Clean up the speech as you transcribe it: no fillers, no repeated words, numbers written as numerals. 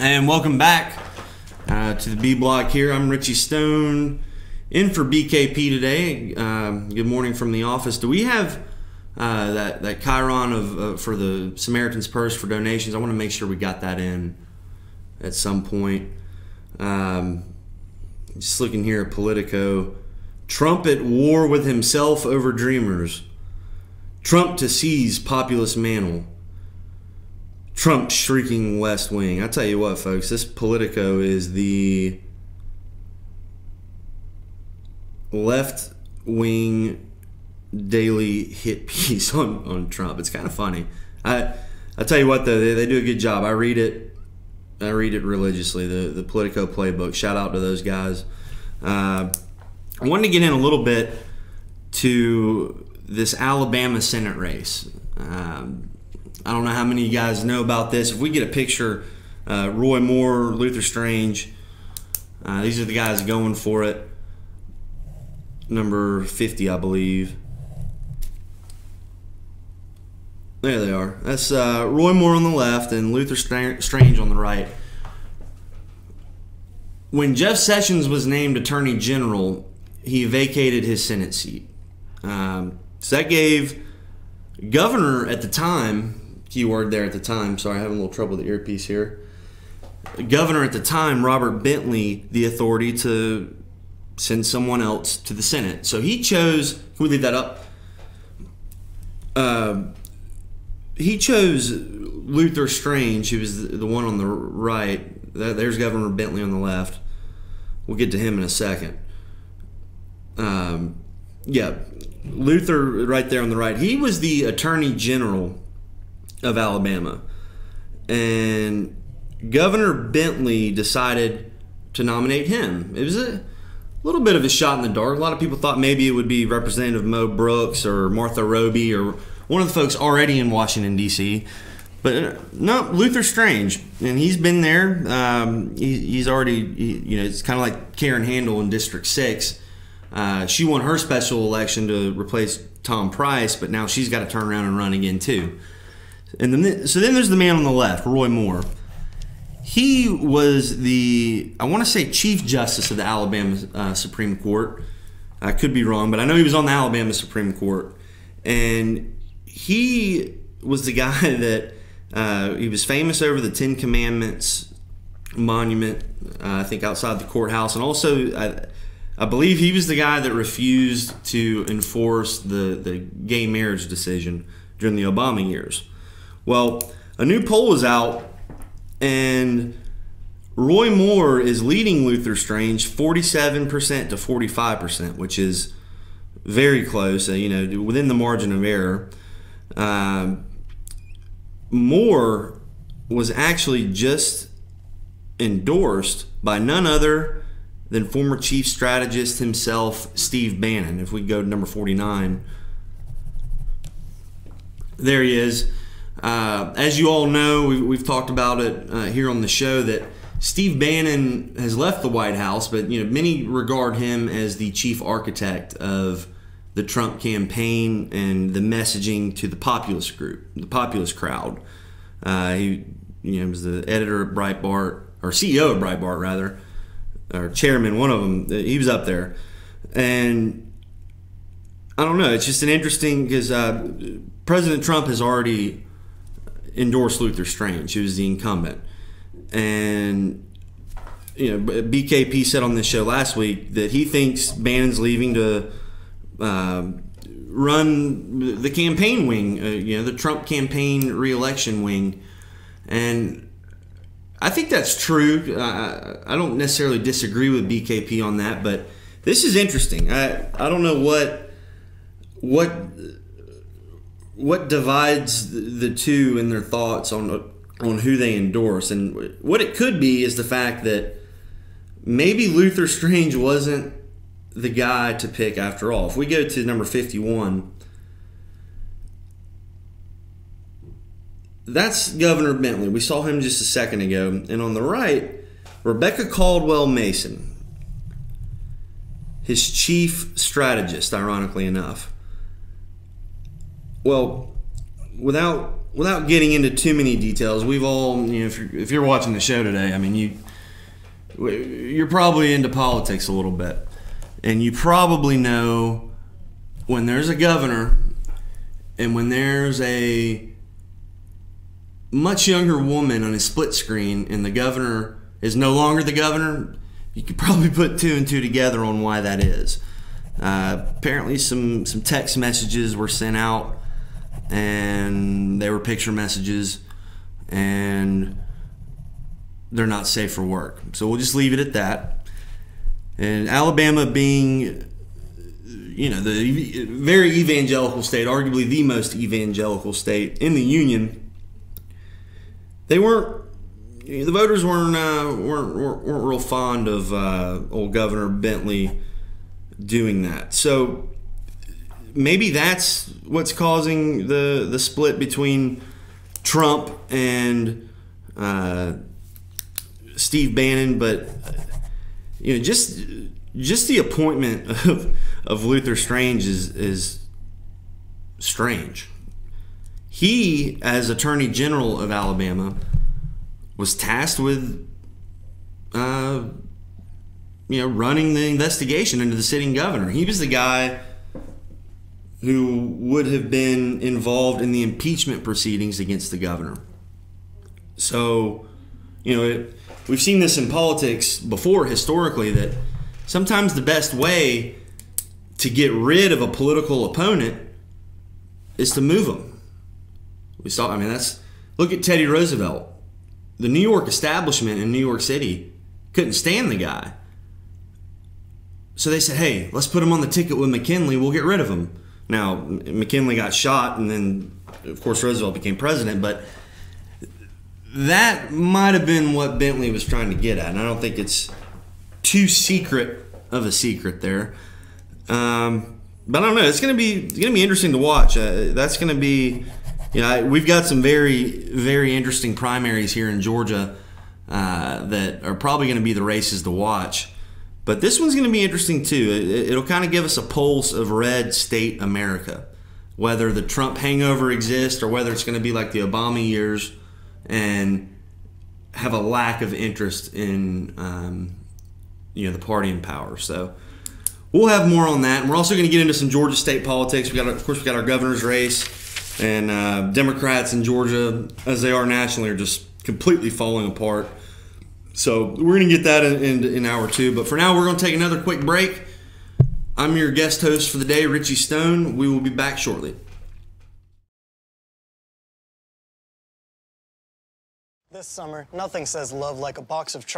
And welcome back to the B Block here. I'm Richie Stone, in for BKP today. Good morning from the office. Do we have that Chiron of for the Samaritan's Purse for donations? I want to make sure we got that in at some point. Just looking here at Politico. Trump at war with himself over Dreamers. Trump to seize populist mantle. Trump shrieking West Wing. I tell you what, folks, this Politico is the left-wing daily hit piece on Trump. It's kind of funny. I tell you what, though, they do a good job. I read it religiously. The Politico playbook. Shout out to those guys. I wanted to get in a little bit to this Alabama Senate race. I don't know how many of you guys know about this. If we get a picture, Roy Moore, Luther Strange, these are the guys going for it. Number 50, I believe. There they are. That's Roy Moore on the left and Luther Strange on the right. When Jeff Sessions was named Attorney General, he vacated his Senate seat. So that gave Governor at the time, keyword there at the time, sorry, I'm having a little trouble with the earpiece here. Governor at the time, Robert Bentley, the authority to send someone else to the Senate. So he chose, can we leave that up? He chose Luther Strange, who was the one on the right. There's Governor Bentley on the left. We'll get to him in a second. Yeah, Luther right there on the right. He was the Attorney General of Alabama. And Governor Bentley decided to nominate him. It was a little bit of a shot in the dark. A lot of people thought maybe it would be Representative Mo Brooks or Martha Roby or one of the folks already in Washington, D.C. But no, Luther Strange. And he's been there. He's already, it's kind of like Karen Handel in District 6. She won her special election to replace Tom Price, but now she's got to turn around and run again too. And then there's the man on the left, Roy Moore. He was the, I want to say, Chief Justice of the Alabama Supreme Court. I could be wrong, but I know he was on the Alabama Supreme Court. And he was the guy that, he was famous over the Ten Commandments monument, I think outside the courthouse. And also, I believe he was the guy that refused to enforce the gay marriage decision during the Obama years. Well, a new poll is out, and Roy Moore is leading Luther Strange 47% to 45%, which is very close, within the margin of error. Moore was actually just endorsed by none other than former chief strategist himself, Steve Bannon. If we go to number 49, there he is. As you all know, we've talked about it here on the show that Steve Bannon has left the White House, but many regard him as the chief architect of the Trump campaign and the messaging to the populist group, the populist crowd. He was the editor of Breitbart, or CEO of Breitbart rather, or chairman, one of them. He was up there, and I don't know. It's just an interesting, because President Trump has already endorsed Luther Strange, who was the incumbent, and BKP said on this show last week that he thinks Bannon's leaving to run the campaign wing, the Trump campaign re-election wing, and I think that's true. I don't necessarily disagree with BKP on that, but this is interesting. I don't know what divides the two in their thoughts on who they endorse, and what it could be is the fact that maybe Luther Strange wasn't the guy to pick after all. If we go to number 51, that's Governor Bentley. We saw him just a second ago. And on the right, Rebecca Caldwell Mason, his chief strategist, ironically enough. Well, without without getting into too many details, we've all, if you're watching the show today, I mean, you're probably into politics a little bit, and you probably know when there's a governor and when there's a much younger woman on a split screen and the governor is no longer the governor, you could probably put two and two together on why that is. Apparently some text messages were sent out, and they were picture messages, and they're not safe for work. So we'll just leave it at that. And Alabama being, the very evangelical state, arguably the most evangelical state in the Union, the voters weren't real fond of old Governor Bentley doing that. So maybe that's what's causing the split between Trump and Steve Bannon. But just the appointment of Luther Strange is strange. He, as Attorney General of Alabama, was tasked with running the investigation into the sitting governor. He was the guy who would have been involved in the impeachment proceedings against the governor. So, we've seen this in politics before historically, that sometimes the best way to get rid of a political opponent is to move them. Look at Teddy Roosevelt. The New York establishment in New York City couldn't stand the guy. So they said, hey, let's put him on the ticket with McKinley. We'll get rid of him. Now, McKinley got shot, and then, of course, Roosevelt became president. But that might have been what Bentley was trying to get at. And I don't think it's too secret of a secret there. But I don't know. It's going to be interesting to watch. That's going to be... we've got some very, very interesting primaries here in Georgia that are probably going to be the races to watch. But this one's going to be interesting too. It'll kind of give us a pulse of red state America, whether the Trump hangover exists or whether it's going to be like the Obama years and have a lack of interest in the party in power. So we'll have more on that, and we're also going to get into some Georgia state politics. Of course, we got our governor's race. And Democrats in Georgia, as they are nationally, are just completely falling apart. So we're going to get that in hour two. But for now, we're going to take another quick break. I'm your guest host for the day, Richie Stone. We will be back shortly. This summer, nothing says love like a box of chocolates.